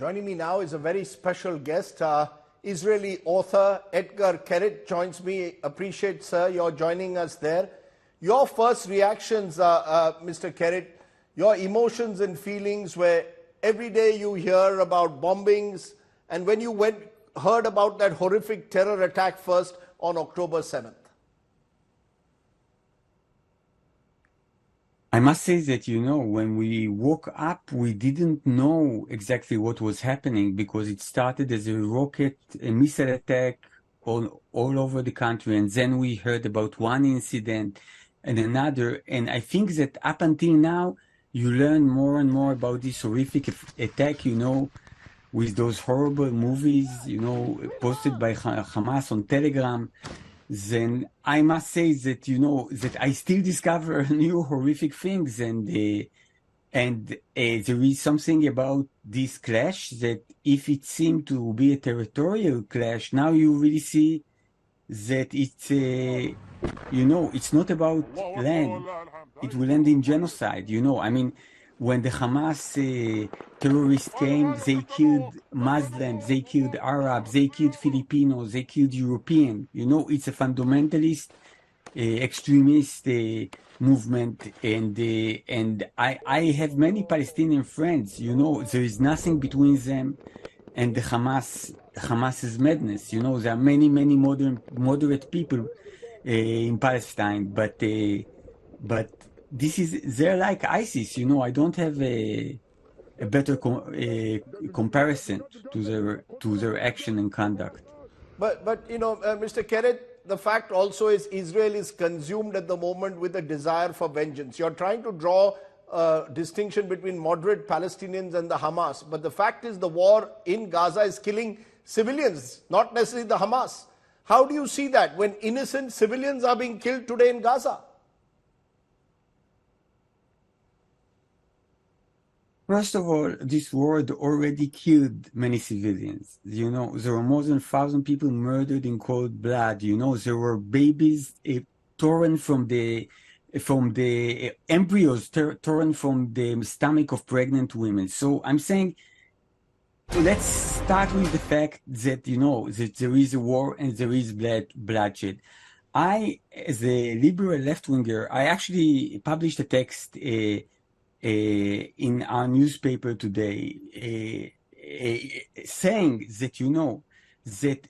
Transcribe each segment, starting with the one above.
Joining me now is a very special guest, Israeli author Edgar Keret joins me. Appreciate, sir, you're joining us there. Your first reactions, Mr. Keret, your emotions and feelings where every day you hear about bombings, and when you heard about that horrific terror attack first on October 7th. I must say that, when we woke up, we didn't know exactly what was happening because it started as a missile attack all over the country. And then we heard about one incident and another. And I think that up until now, you learn more and more about this horrific attack, with those horrible movies, posted by Hamas on Telegram. Then I must say that, that I still discover new horrific things. And there is something about this clash that if it seemed to be a territorial clash, now you really see that it's, it's not about land. It will end in genocide, I mean, when the Hamas terrorists came, they killed Muslims, they killed Arabs, they killed Filipinos, they killed Europeans. It's a fundamentalist, extremist movement, and I have many Palestinian friends. There is nothing between them and the Hamas's madness. There are many moderate people in Palestine, but they're like ISIS, I don't have a better comparison to their action and conduct. But Mr. Keret, the fact also is Israel is consumed at the moment with a desire for vengeance. You're trying to draw a distinction between moderate Palestinians and the Hamas, but the fact is the war in Gaza is killing civilians, not necessarily the Hamas. How do you see that when innocent civilians are being killed today in Gaza? First of all, this war already killed many civilians. There were more than 1,000 people murdered in cold blood. There were babies torn from the embryos, torn from the stomach of pregnant women. So I'm saying, let's start with the fact that, that there is a war and there is bloodshed. I, as a liberal left-winger, I actually published a text in our newspaper today, saying that, that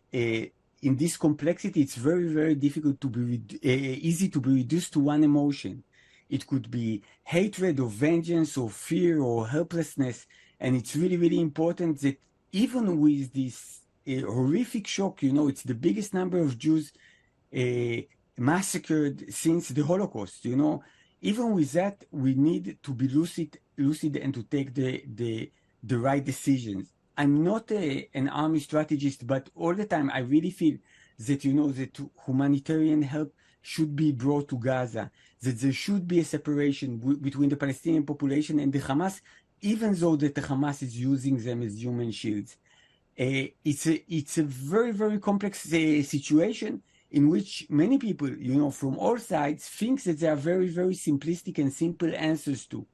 in this complexity, it's very, very difficult to be easy to be reduced to one emotion. It could be hatred or vengeance or fear or helplessness. And it's really, really important that even with this horrific shock, it's the biggest number of Jews massacred since the Holocaust, even with that, we need to be lucid and to take the right decisions. I'm not an army strategist, but all the time I really feel that, that humanitarian help should be brought to Gaza, that there should be a separation between the Palestinian population and the Hamas, even though that the Hamas is using them as human shields. It's a very, very complex situation in which many people, from all sides, think that there are very, very simplistic and simple answers to.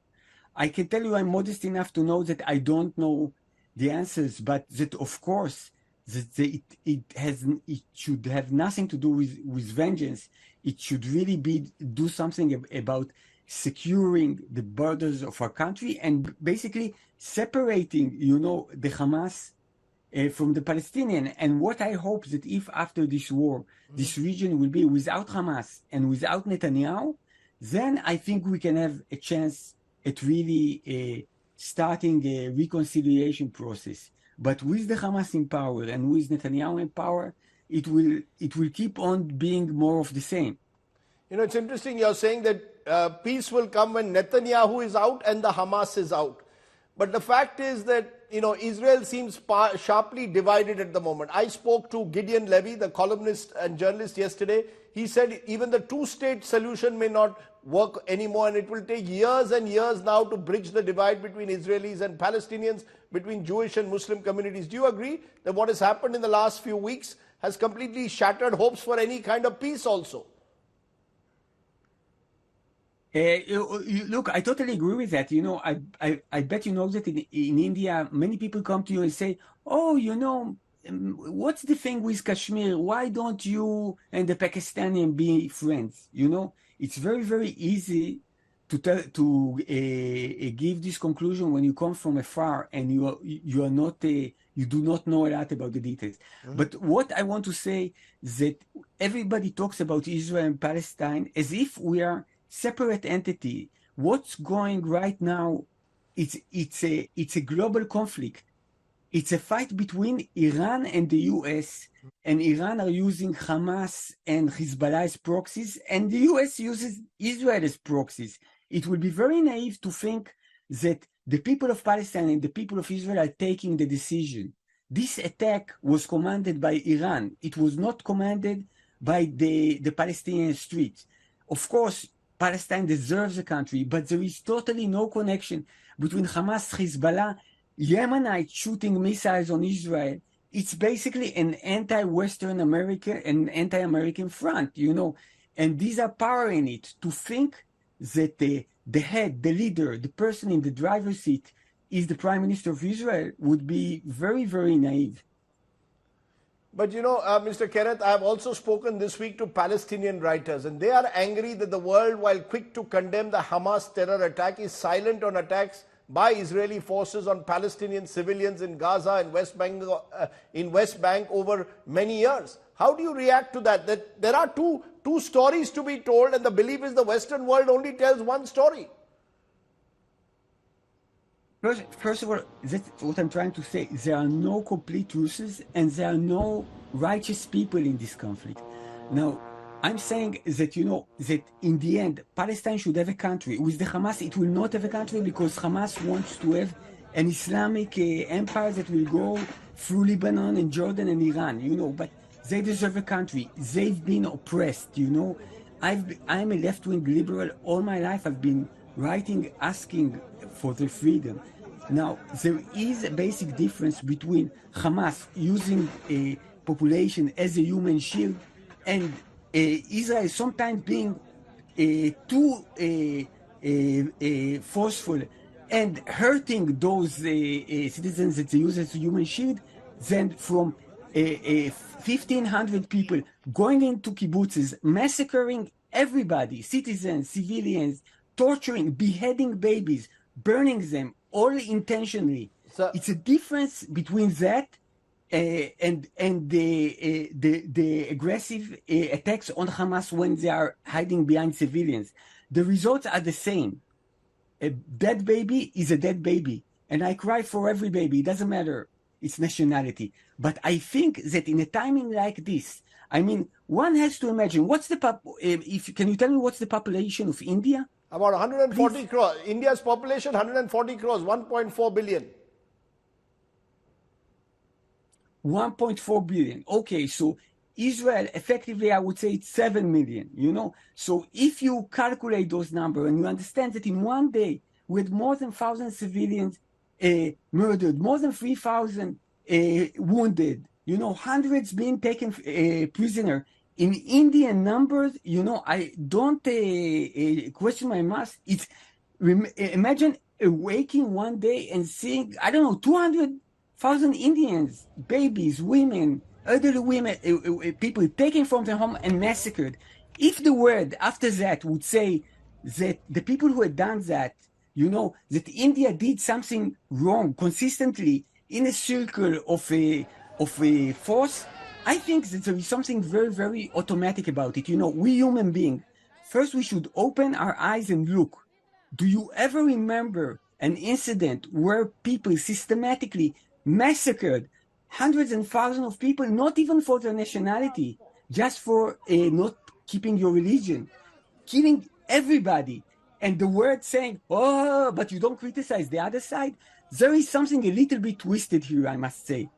I can tell you I'm modest enough to know that I don't know the answers, but that, of course, that it should have nothing to do with vengeance. It should really do something about securing the borders of our country and basically separating, the Hamas from the Palestinian. And what I hope that if after this war, this region will be without Hamas and without Netanyahu, then I think we can have a chance at really starting a reconciliation process. But with the Hamas in power and with Netanyahu in power, it will keep on being more of the same. It's interesting you're saying that peace will come when Netanyahu is out and the Hamas is out. But the fact is that, Israel seems sharply divided at the moment. I spoke to Gideon Levy, the columnist and journalist yesterday. He said even the two-state solution may not work anymore, and it will take years and years now to bridge the divide between Israelis and Palestinians, between Jewish and Muslim communities. Do you agree that what has happened in the last few weeks has completely shattered hopes for any kind of peace also? Look, I totally agree with that. I bet you know that in India, many people come to you and say, "Oh, what's the thing with Kashmir? Why don't you and the Pakistani be friends?" It's very, very easy to give this conclusion when you come from afar and you are not you do not know a lot about the details. Mm-hmm. But what I want to say is that everybody talks about Israel and Palestine as if we are separate entity. What's going right now? It's a global conflict. It's a fight between Iran and the US, and Iran are using Hamas and Hezbollah as proxies, and the US uses Israel as proxies. It would be very naive to think that the people of Palestine and the people of Israel are taking the decision. This attack was commanded by Iran. It was not commanded by the Palestinian streets. Of course, Palestine deserves a country, but there is totally no connection between Hamas, Hezbollah, Yemenites shooting missiles on Israel. It's basically an anti-Western American and anti-American front, and these are power in it. To think that the head, the leader, the person in the driver's seat is the Prime Minister of Israel would be very, very naive. But Mr. Kenneth, I have also spoken this week to Palestinian writers, and they are angry that the world, while quick to condemn the Hamas terror attack, is silent on attacks by Israeli forces on Palestinian civilians in Gaza and West Bank over many years. How do you react to that? That there are two stories to be told, and the belief is the Western world only tells one story. First of all, that's what I'm trying to say. There are no complete truths and there are no righteous people in this conflict. Now, I'm saying that, that in the end, Palestine should have a country. With the Hamas, it will not have a country because Hamas wants to have an Islamic empire that will go through Lebanon and Jordan and Iran, but they deserve a country. They've been oppressed, I'm a left-wing liberal. All my life I've been writing, asking for their freedom. Now, there is a basic difference between Hamas using a population as a human shield and Israel sometimes being too forceful and hurting those citizens that they use as a human shield, than from 1,500 people going into kibbutzes, massacring everybody, citizens, civilians, torturing, beheading babies, burning them, all intentionally. So, it's a difference between that and the aggressive attacks on Hamas when they are hiding behind civilians. The results are the same. A dead baby is a dead baby, and I cry for every baby. It doesn't matter its nationality. But I think that in a timing like this, one has to imagine can you tell me what's the population of India? About 140 crores. India's population, 140 crores, 1.4 billion. 1.4 billion. Okay, so Israel, effectively, I would say it's 7 million, So if you calculate those numbers and you understand that in one day, with more than 1,000 civilians murdered, more than 3,000 wounded, hundreds being taken prisoner, in Indian numbers, I don't question my math. Imagine waking one day and seeing, 200,000 Indians, babies, women, elderly women, people taken from their home and massacred. If the word after that would say that the people who had done that, that India did something wrong consistently in a circle of a force, I think that there is something very, very automatic about it. We human beings, first we should open our eyes and look. Do you ever remember an incident where people systematically massacred hundreds and thousands of people, not even for their nationality, just for not keeping your religion, killing everybody, and the word saying, "Oh, but you don't criticize the other side"? There is something a little bit twisted here, I must say.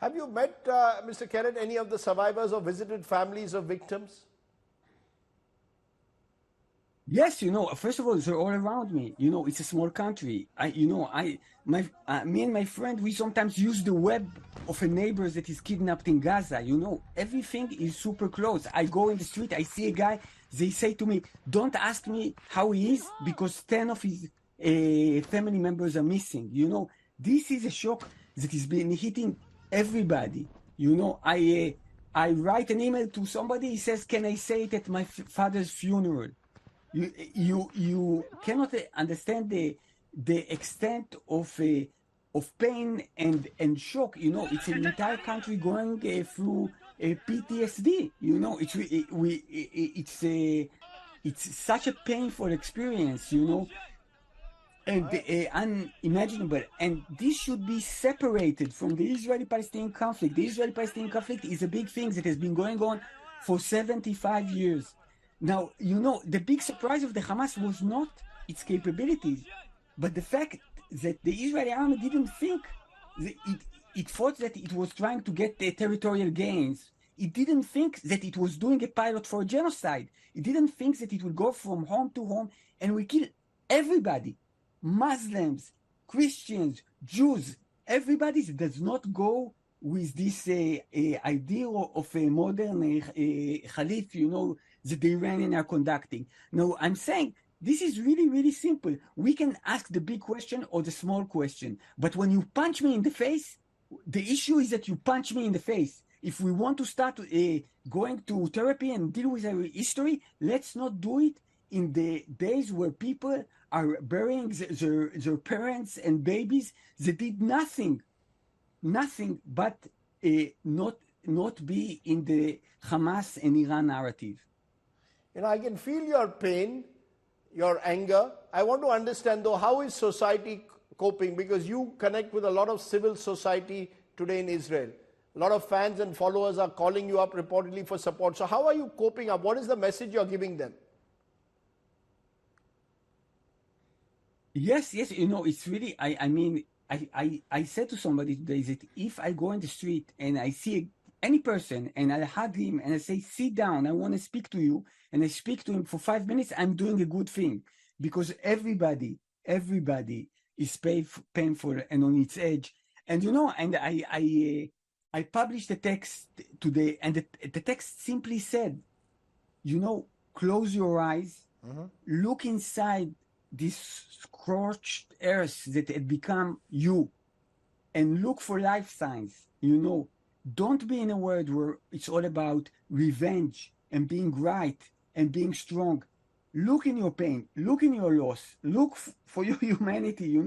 Have you met, Mr. Kenneth, any of the survivors or visited families of victims? Yes, first of all, they're all around me. It's a small country. Me and my friend, we sometimes use the web of a neighbor that is kidnapped in Gaza. Everything is super close. I go in the street, I see a guy They say to me, don't ask me how he is because 10 of his family members are missing. This is a shock that has been hitting everybody. I write an email to somebody, he says, can I say it at my father's funeral? You cannot understand the extent of pain and shock. It's an entire country going through PTSD. It's such a painful experience. And unimaginable. And this should be separated from the Israeli-Palestinian conflict. The Israeli-Palestinian conflict is a big thing that has been going on for 75 years. Now, the big surprise of the Hamas was not its capabilities, but the fact that the Israeli army didn't think, it thought that it was trying to get the territorial gains. It didn't think that it was doing a pilot for genocide. It didn't think that it would go from home to home and will kill everybody. Muslims, Christians, Jews, everybody does not go with this idea of a modern Khalif, that the Iranians are conducting. No, I'm saying this is really, really simple. We can ask the big question or the small question, but when you punch me in the face, the issue is that you punch me in the face. If we want to start going to therapy and deal with our history, let's not do it in the days where people are burying their parents and babies that did nothing but not be in the Hamas and Iran narrative. I can feel your pain, your anger. I want to understand, though, how is society coping? Because you connect with a lot of civil society today in Israel. A lot of fans and followers are calling you up reportedly for support. So how are you coping up? What is the message you're giving them? Yes, it's really, I said to somebody today that if I go in the street and I see any person and I hug him and I say, sit down, I want to speak to you, and I speak to him for 5 minutes, I'm doing a good thing, because everybody is painful and on its edge. And I published a text today, and the text simply said, close your eyes, look inside this scorched earth that had become you, and look for life signs. Don't be in a world where it's all about revenge and being right and being strong. Look in your pain, look in your loss, look for your humanity.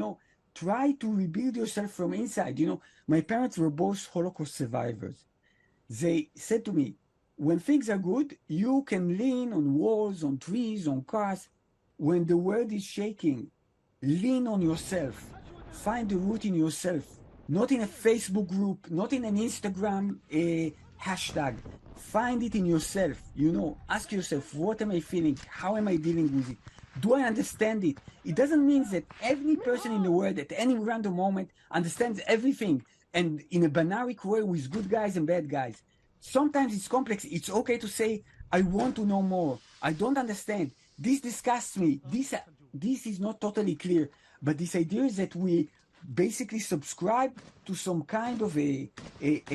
Try to rebuild yourself from inside. My parents were both Holocaust survivors. They said to me, when things are good, you can lean on walls, on trees, on cars. When the world is shaking, lean on yourself. Find the root in yourself, not in a Facebook group, not in an Instagram hashtag. Find it in yourself. Ask yourself, what am I feeling? How am I dealing with it? Do I understand it? It doesn't mean that every person in the world at any random moment understands everything and in a binary way with good guys and bad guys. Sometimes it's complex. It's okay to say, I want to know more. I don't understand. This disgusts me. This is not totally clear. But this idea is that we basically subscribe to some kind of a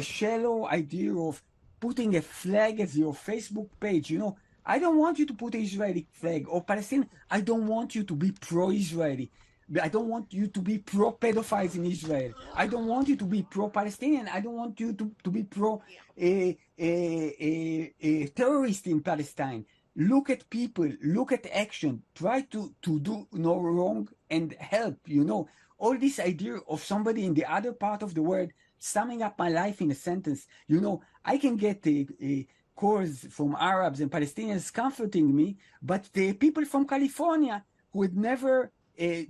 shallow idea of putting a flag as your Facebook page. I don't want you to put an Israeli flag or Palestine. I don't want you to be pro-Israeli. I don't want you to be pro-pedophiles in Israel. I don't want you to be pro-Palestinian. I don't want you to be pro-terrorist in Palestine. Look at people, look at action, try to do no wrong and help, All this idea of somebody in the other part of the world summing up my life in a sentence, I can get calls from Arabs and Palestinians comforting me, but the people from California who had never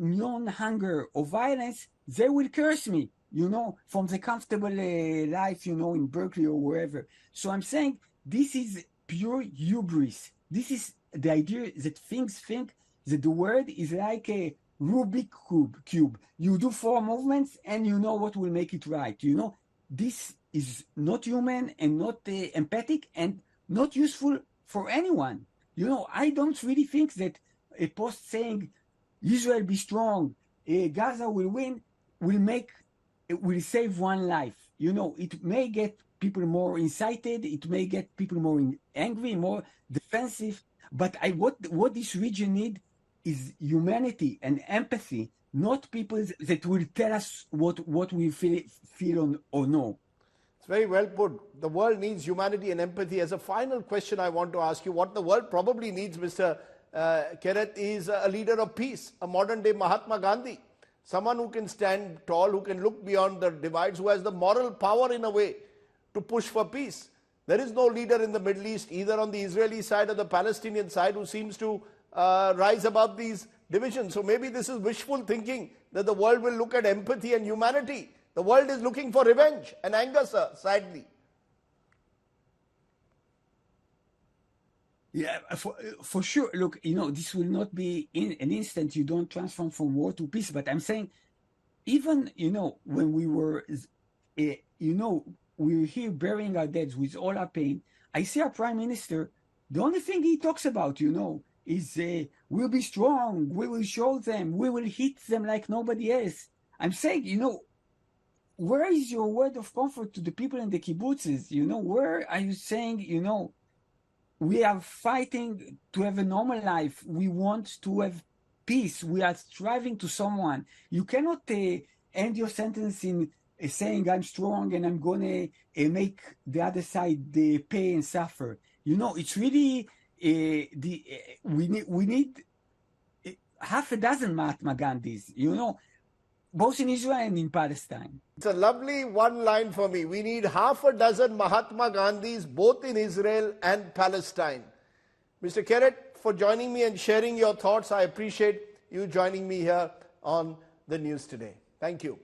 known hunger or violence, they will curse me, from the comfortable life, in Berkeley or wherever. So I'm saying this is pure hubris. This is the idea that things think that the world is like a Rubik cube. You do 4 movements and you know what will make it right. This is not human and not empathic and not useful for anyone. I don't really think that a post saying Israel be strong, Gaza will win, will save one life. It may get people more incited, it may get people more angry, more defensive, But what this region need is humanity and empathy, not people that will tell us what we feel or no. It's very well put. The world needs humanity and empathy. As a final question, I want to ask you what the world probably needs, Mr. Kereth, is a leader of peace, a modern day Mahatma Gandhi, someone who can stand tall, who can look beyond the divides, who has the moral power in a way to push for peace. There is no leader in the Middle East, either on the Israeli side or the Palestinian side, who seems to rise above these divisions. So maybe this is wishful thinking that the world will look at empathy and humanity. The world is looking for revenge and anger, sir, sadly. Yeah, for sure. Look, this will not be in an instant. You don't transform from war to peace. But I'm saying, even, when we were, we were here burying our dead with all our pain, I see our prime minister, the only thing he talks about, is we'll be strong, we will show them, we will hit them like nobody else. I'm saying, where is your word of comfort to the people in the kibbutzes? Where are you saying, we are fighting to have a normal life. We want to have peace. We are striving to someone. You cannot end your sentence in saying I'm strong and I'm going to make the other side pay and suffer. It's really we need half a dozen Mahatma Gandhis. Both in Israel and in Palestine. It's a lovely one line for me. We need half a dozen Mahatma Gandhis, both in Israel and Palestine. Mr. Kereth, for joining me and sharing your thoughts, I appreciate you joining me here on the news today. Thank you.